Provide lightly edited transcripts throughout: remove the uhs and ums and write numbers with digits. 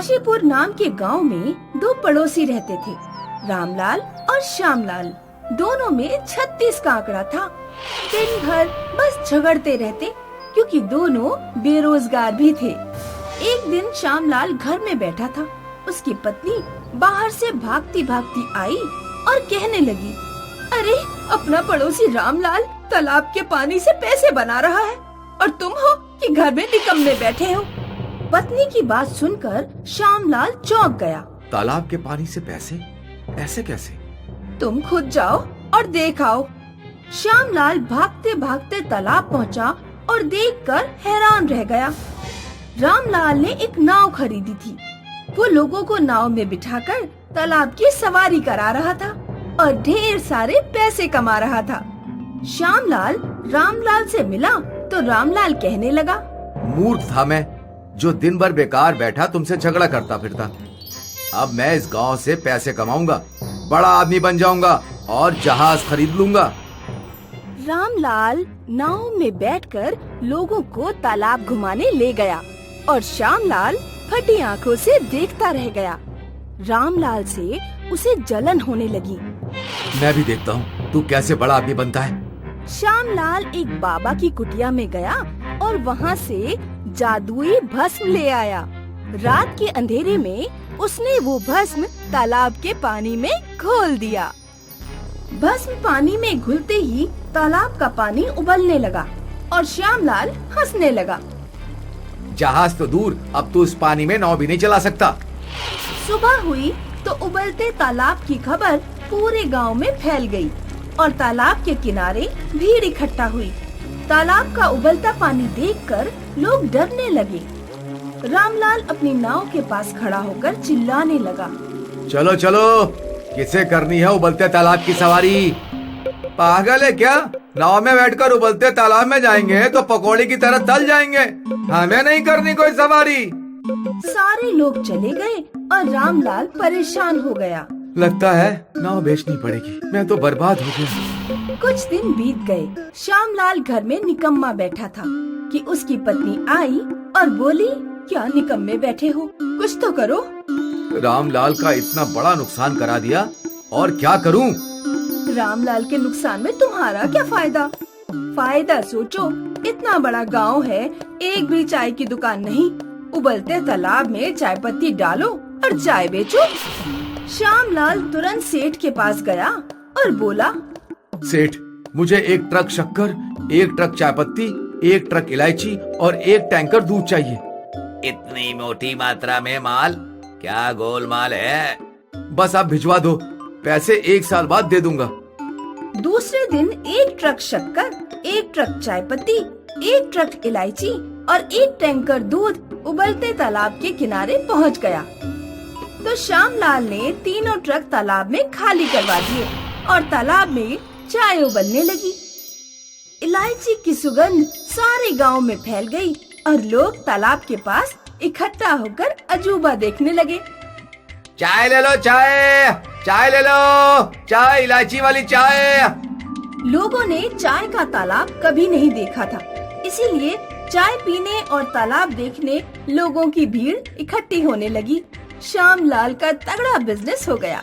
काशीपुर नाम के गांव में दो पड़ोसी रहते थे, रामलाल और श्यामलाल। दोनों में 36 का आंकड़ा था। दिन भर बस झगड़ते रहते क्योंकि दोनों बेरोजगार भी थे। एक दिन श्यामलाल घर में बैठा था। उसकी पत्नी बाहर से भागती भागती आई और कहने लगी, अरे अपना पड़ोसी रामलाल तालाब के पानी से पैसे बना रहा है और तुम हो कि घर में निकम्मे बैठे हो। पत्नी की बात सुनकर श्यामलाल चौंक गया। तालाब के पानी से पैसे? ऐसे कैसे? तुम खुद जाओ और देख आओ। श्यामलाल भागते भागते तालाब पहुंचा और देखकर हैरान रह गया। रामलाल ने एक नाव खरीदी थी। वो लोगों को नाव में बिठाकर तालाब की सवारी करा रहा था और ढेर सारे पैसे कमा रहा था। श्यामलाल रामलाल से मिला तो रामलाल कहने लगा, मूर्ख था मैं जो दिन भर बेकार बैठा तुमसे झगड़ा करता फिरता। अब मैं इस गांव से पैसे कमाऊंगा, बड़ा आदमी बन जाऊंगा और जहाज खरीद लूंगा। रामलाल नाव में बैठकर लोगों को तालाब घुमाने ले गया और श्यामलाल फटी आंखों से देखता रह गया। रामलाल से उसे जलन होने लगी। मैं भी देखता हूँ तू कैसे बड़ा आदमी बनता है। श्यामलाल एक बाबा की कुटिया में गया और वहाँ से जादुई भस्म ले आया। रात के अंधेरे में उसने वो भस्म तालाब के पानी में घोल दिया। भस्म पानी में घुलते ही तालाब का पानी उबलने लगा और श्यामलाल हंसने लगा। जहाज तो दूर, अब तू इस पानी में नाव भी नहीं चला सकता। सुबह हुई तो उबलते तालाब की खबर पूरे गांव में फैल गई और तालाब के किनारे भीड़ इकट्ठा हुई। तालाब का उबलता पानी देखकर लोग डरने लगे। रामलाल अपनी नाव के पास खड़ा होकर चिल्लाने लगा, चलो चलो, किसे करनी है उबलते तालाब की सवारी? पागल है क्या? नाव में बैठकर उबलते तालाब में जाएंगे तो पकौड़ी की तरह तल जाएंगे। हमें नहीं करनी कोई सवारी। सारे लोग चले गए और रामलाल परेशान हो गया। लगता है नाव बेचनी पड़ेगी, मैं तो बर्बाद हो गया। कुछ दिन बीत गए। श्यामलाल घर में निकम्मा बैठा था कि उसकी पत्नी आई और बोली, क्या निकम्मे बैठे हो, कुछ तो करो। रामलाल का इतना बड़ा नुकसान करा दिया, और क्या करूं? रामलाल के नुकसान में तुम्हारा क्या फायदा? फायदा सोचो, इतना बड़ा गांव है, एक भी चाय की दुकान नहीं। उबलते तालाब में चाय पत्ती डालो और चाय बेचो। श्यामलाल तुरंत सेठ के पास गया और बोला, सेठ, मुझे 1 ट्रक शक्कर, 1 ट्रक चाय पत्ती, 1 ट्रक इलायची और 1 टैंकर दूध चाहिए। इतनी मोटी मात्रा में माल? क्या गोलमाल है? बस आप भिजवा दो, पैसे 1 साल बाद दे दूंगा। दूसरे दिन 1 ट्रक शक्कर, 1 ट्रक चाय पत्ती, 1 ट्रक इलायची और 1 टैंकर दूध उबलते तालाब के किनारे पहुंच गया। तो श्यामलाल ने तीनों ट्रक तालाब में खाली करवा दिए और तालाब में चाय उबलने लगी। इलायची की सुगंध सारे गांव में फैल गई और लोग तालाब के पास इकट्ठा होकर अजूबा देखने लगे। चाय ले लो, चाय ले लो, चाय, इलायची वाली चाय। लोगों ने चाय का तालाब कभी नहीं देखा था, इसीलिए चाय पीने और तालाब देखने लोगों की भीड़ इकट्ठी होने लगी। श्यामलाल का तगड़ा बिजनेस हो गया।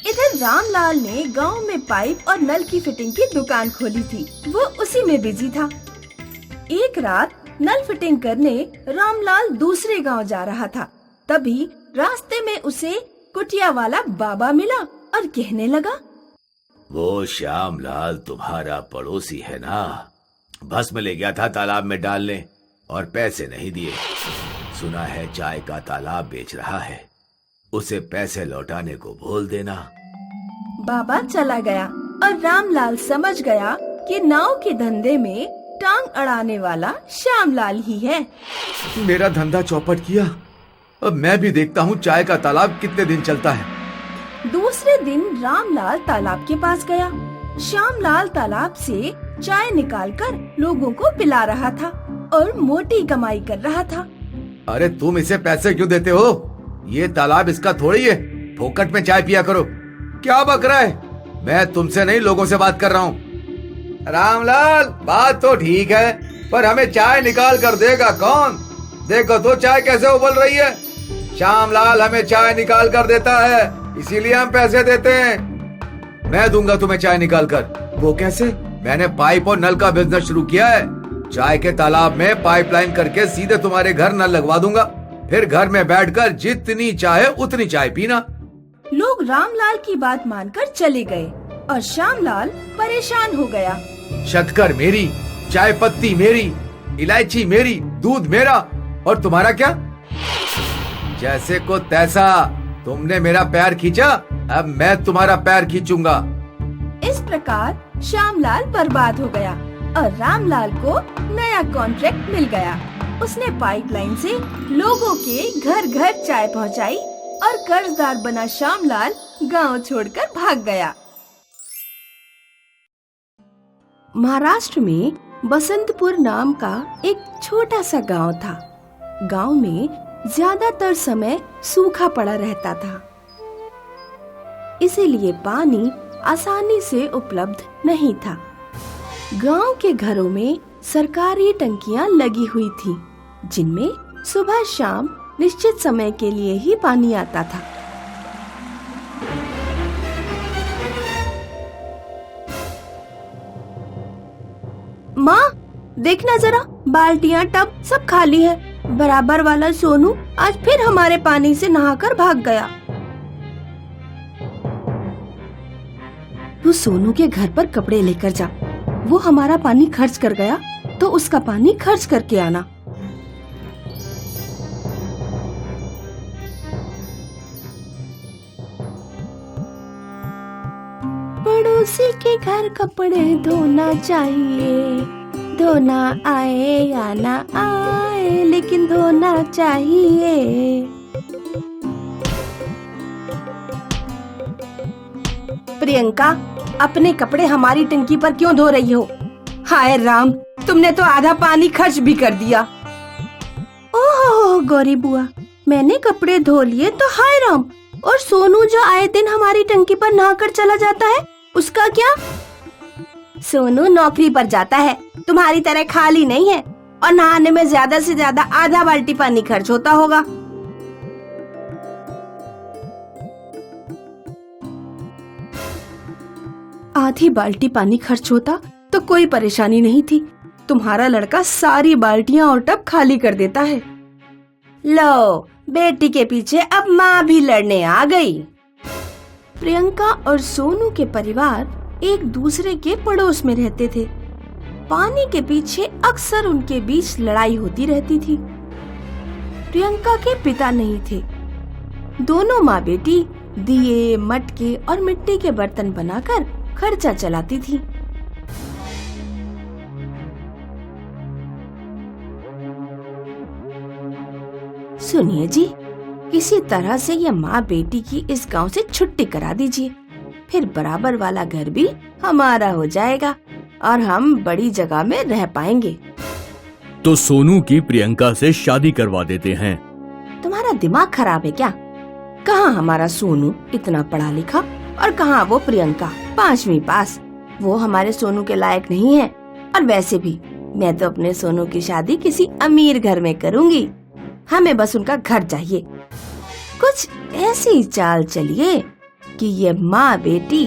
इधर रामलाल ने गांव में पाइप और नल की फिटिंग की दुकान खोली थी। वो उसी में बिजी था। एक रात नल फिटिंग करने रामलाल दूसरे गांव जा रहा था। तभी रास्ते में उसे कुटिया वाला बाबा मिला और कहने लगा, वो श्यामलाल तुम्हारा पड़ोसी है ना? भस्म ले गया था तालाब में डालने और पैसे नहीं दिए। सुना है चाय का तालाब बेच रहा है, उसे पैसे लौटाने को बोल देना। बाबा चला गया और रामलाल समझ गया कि नाव के धंधे में टांग अड़ाने वाला श्यामलाल ही है। मेरा धंधा चौपट किया, अब मैं भी देखता हूँ चाय का तालाब कितने दिन चलता है। दूसरे दिन रामलाल तालाब के पास गया। श्यामलाल तालाब से चाय निकालकर लोगों को पिला रहा था और मोटी कमाई कर रहा था। अरे तुम इसे पैसे क्यों देते हो? ये तालाब इसका थोड़ी है, फोकट में चाय पिया करो। क्या बक रहा है? मैं तुमसे नहीं, लोगों से बात कर रहा हूँ। रामलाल, बात तो ठीक है, पर हमें चाय निकाल कर देगा कौन? देखो तो चाय कैसे उबल रही है। श्यामलाल हमें चाय निकाल कर देता है, इसीलिए हम पैसे देते हैं। मैं दूंगा तुम्हें चाय निकाल कर। वो कैसे? मैंने पाइप और नल का बिजनेस शुरू किया है। चाय के तालाब में पाइपलाइन करके सीधे तुम्हारे घर नल लगवा दूंगा, फिर घर में बैठकर जितनी चाहे उतनी चाय पीना। लोग रामलाल की बात मानकर चले गए और श्यामलाल परेशान हो गया। शक्कर मेरी, चाय पत्ती मेरी, इलायची मेरी, दूध मेरा, और तुम्हारा क्या? जैसे को तैसा। तुमने मेरा पैर खींचा, अब मैं तुम्हारा पैर खींचूंगा। इस प्रकार श्यामलाल बर्बाद हो गया और रामलाल को नया कॉन्ट्रैक्ट मिल गया। उसने पाइपलाइन से लोगों के घर घर चाय पहुंचाई और कर्जदार बना श्यामलाल गांव छोड़कर भाग गया। महाराष्ट्र में बसंतपुर नाम का एक छोटा सा गांव था। गांव में ज्यादातर समय सूखा पड़ा रहता था, इसीलिए पानी आसानी से उपलब्ध नहीं था। गांव के घरों में सरकारी टंकियां लगी हुई थीं, जिनमें सुबह शाम निश्चित समय के लिए ही पानी आता था। माँ, देखना जरा, बाल्टियां टब सब खाली है। बराबर वाला सोनू आज फिर हमारे पानी से नहाकर भाग गया। तू सोनू के घर पर कपड़े लेकर जा। वो हमारा पानी खर्च कर गया तो उसका पानी खर्च करके आना। पड़ोसी के घर कपड़े धोना चाहिए, धोना आए या ना आए, लेकिन धोना चाहिए। प्रियंका, अपने कपड़े हमारी टंकी पर क्यों धो रही हो? हाय राम, तुमने तो आधा पानी खर्च भी कर दिया। ओहो गौरी बुआ, मैंने कपड़े धो लिए तो हाय राम, और सोनू जो आए दिन हमारी टंकी पर नहाकर चला जाता है, उसका क्या? सोनू नौकरी पर जाता है, तुम्हारी तरह खाली नहीं है, और नहाने में ज्यादा से ज्यादा आधा बाल्टी पानी खर्च होता होगा। आधी बाल्टी पानी खर्च होता तो कोई परेशानी नहीं थी। तुम्हारा लड़का सारी बाल्टियां और टब खाली कर देता है। लो, बेटी के पीछे अब माँ भी लड़ने आ गई। प्रियंका और सोनू के परिवार एक दूसरे के पड़ोस में रहते थे। पानी के पीछे अक्सर उनके बीच लड़ाई होती रहती थी। प्रियंका के पिता नहीं थे। दोनों माँ बेटी दिए, मटके और मिट्टी के बर्तन बनाकर खर्चा चलाती थी। सुनिए जी, किसी तरह से ये माँ बेटी की इस गांव से छुट्टी करा दीजिए, फिर बराबर वाला घर भी हमारा हो जाएगा और हम बड़ी जगह में रह पाएंगे। तो सोनू की प्रियंका से शादी करवा देते हैं। तुम्हारा दिमाग खराब है क्या? कहाँ हमारा सोनू इतना पढ़ा लिखा और कहाँ वो प्रियंका 5वीं पास। वो हमारे सोनू के लायक नहीं है। और वैसे भी मैं तो अपने सोनू की शादी किसी अमीर घर में करूँगी। हमें बस उनका घर चाहिए। कुछ ऐसी चाल चलिए कि ये माँ बेटी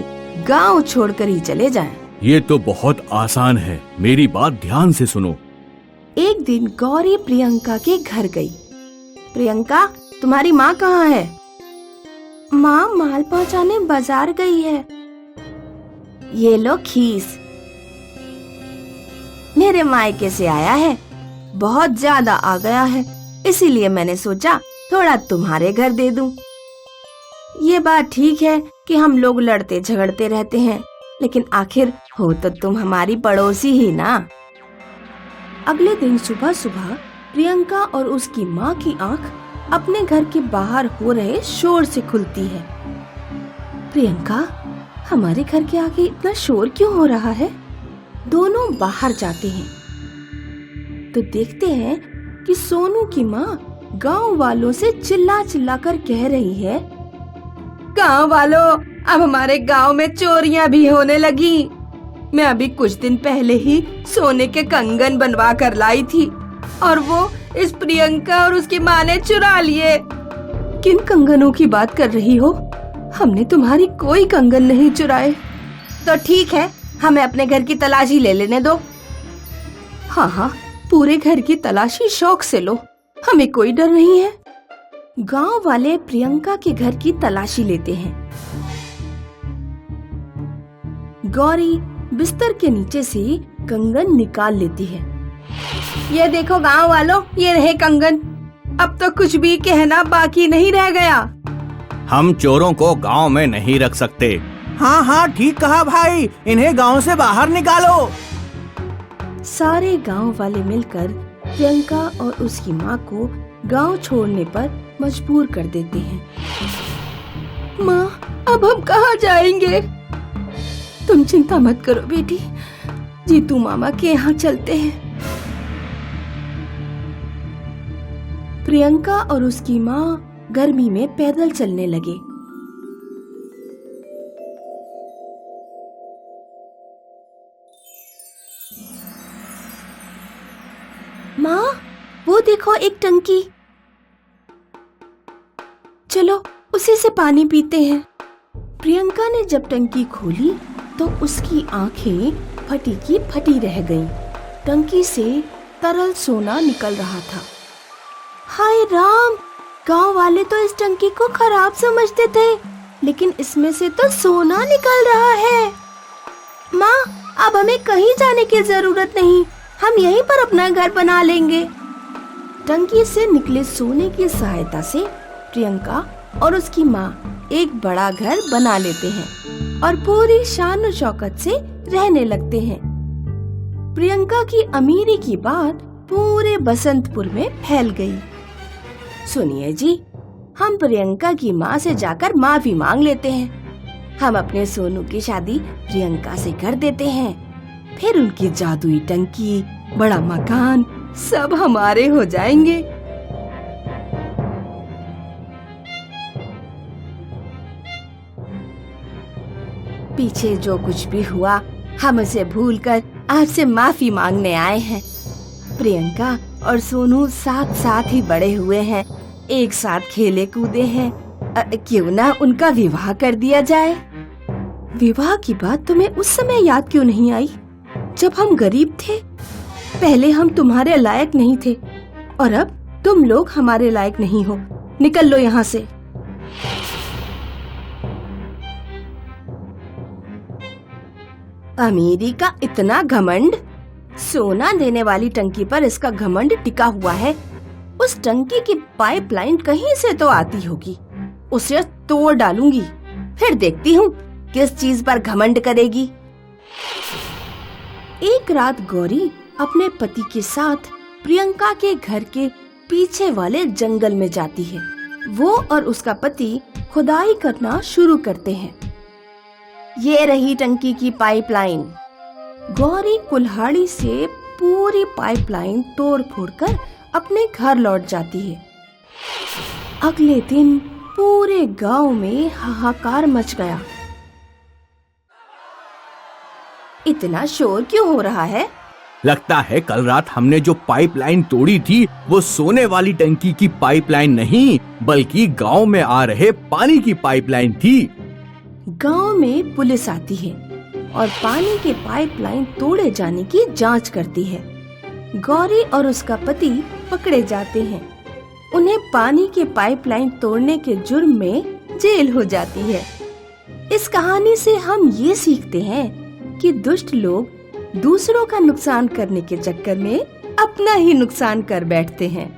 गांव छोड़कर ही चले जाएं। ये तो बहुत आसान है, मेरी बात ध्यान से सुनो। एक दिन गौरी प्रियंका के घर गई। प्रियंका, तुम्हारी माँ कहाँ है? माँ माल पहुँचाने बाजार गई है। ये लो खीस, मेरे मायके से आया है, बहुत ज्यादा आ गया है, इसीलिए मैंने सोचा थोड़ा तुम्हारे घर दे दूं। ये बात ठीक है कि हम लोग लड़ते झगड़ते रहते हैं, लेकिन आखिर हो तो तुम हमारी पड़ोसी ही ना। अगले दिन सुबह सुबह प्रियंका और उसकी माँ की आंख अपने घर के बाहर हो रहे शोर से खुलती है। प्रियंका, हमारे घर के आगे इतना शोर क्यों हो रहा है? दोनों बाहर जाते हैं तो देखते हैं कि सोनू की माँ गांव वालों से चिल्ला चिल्ला कर कह रही है, गांव वालों, अब हमारे गांव में चोरियां भी होने लगी। मैं अभी कुछ दिन पहले ही सोने के कंगन बनवा कर लाई थी और वो इस प्रियंका और उसकी माँ ने चुरा लिए। किन कंगनों की बात कर रही हो? हमने तुम्हारी कोई कंगन नहीं चुराए। तो ठीक है, हमें अपने घर की तलाशी ले लेने दो। हाँ, पूरे घर की तलाशी शौक से लो, हमें कोई डर नहीं है। गांव वाले प्रियंका के घर की तलाशी लेते हैं। गौरी बिस्तर के नीचे से कंगन निकाल लेती है। ये देखो गांव वालों, ये रहे कंगन। अब तो कुछ भी कहना बाकी नहीं रह गया। हम चोरों को गांव में नहीं रख सकते। हाँ, ठीक कहा भाई, इन्हें गांव से बाहर निकालो। सारे गांव वाले मिलकर प्रियंका और उसकी माँ को गांव छोड़ने पर मजबूर कर देते हैं। माँ, अब हम कहाँ जाएंगे? तुम चिंता मत करो बेटी, जीतू मामा के यहाँ चलते हैं। प्रियंका और उसकी माँ गर्मी में पैदल चलने लगे। माँ, वो देखो एक टंकी। चलो उसी से पानी पीते हैं। प्रियंका ने जब टंकी खोली तो उसकी आंखें फटी की फटी रह गईं। टंकी से तरल सोना निकल रहा था। हाय राम, गांव वाले तो इस टंकी को खराब समझते थे, लेकिन इसमें से तो सोना निकल रहा है। माँ, अब हमें कहीं जाने की जरूरत नहीं, हम यहीं पर अपना घर बना लेंगे। टंकी से निकले सोने की सहायता से प्रियंका और उसकी माँ एक बड़ा घर बना लेते हैं और पूरी शान और शौकत से रहने लगते हैं। प्रियंका की अमीरी की बात पूरे बसंतपुर में फैल गई। सुनिए जी, हम प्रियंका की माँ से जाकर माफी मांग लेते हैं। हम अपने सोनू की शादी प्रियंका से कर देते हैं, फिर उनकी जादुई टंकी, बड़ा मकान सब हमारे हो जाएंगे। पीछे जो कुछ भी हुआ हम उसे भूलकर आपसे माफी मांगने आए हैं। प्रियंका और सोनू साथ साथ ही बड़े हुए हैं, एक साथ खेले कूदे हैं। क्यों ना उनका विवाह कर दिया जाए। विवाह की बात तुम्हें उस समय याद क्यों नहीं आई, जब हम गरीब थे? पहले हम तुम्हारे लायक नहीं थे और अब तुम लोग हमारे लायक नहीं हो। निकल लो यहाँ से। अमीरी का इतना घमंड, सोना देने वाली टंकी पर इसका घमंड टिका हुआ है। उस टंकी की पाइपलाइन कहीं से तो आती होगी, उसे तोड़ डालूंगी, फिर देखती हूँ किस चीज पर घमंड करेगी। एक रात गौरी अपने पति के साथ प्रियंका के घर के पीछे वाले जंगल में जाती है। वो और उसका पति खुदाई करना शुरू करते हैं। ये रही टंकी की पाइपलाइन। गौरी कुल्हाड़ी से पूरी पाइपलाइन तोड़ फोड़कर अपने घर लौट जाती है। अगले दिन पूरे गांव में हाहाकार मच गया। इतना शोर क्यों हो रहा है? लगता है कल रात हमने जो पाइपलाइन तोड़ी थी वो सोने वाली टंकी की पाइपलाइन नहीं, बल्कि गांव में आ रहे पानी की पाइपलाइन थी। गांव में पुलिस आती है और पानी के पाइपलाइन तोड़े जाने की जांच करती है। गौरी और उसका पति पकड़े जाते हैं। उन्हें पानी के पाइपलाइन तोड़ने के जुर्म में जेल हो जाती है। इस कहानी से हम ये सीखते हैं कि दुष्ट लोग दूसरों का नुकसान करने के चक्कर में अपना ही नुकसान कर बैठते हैं।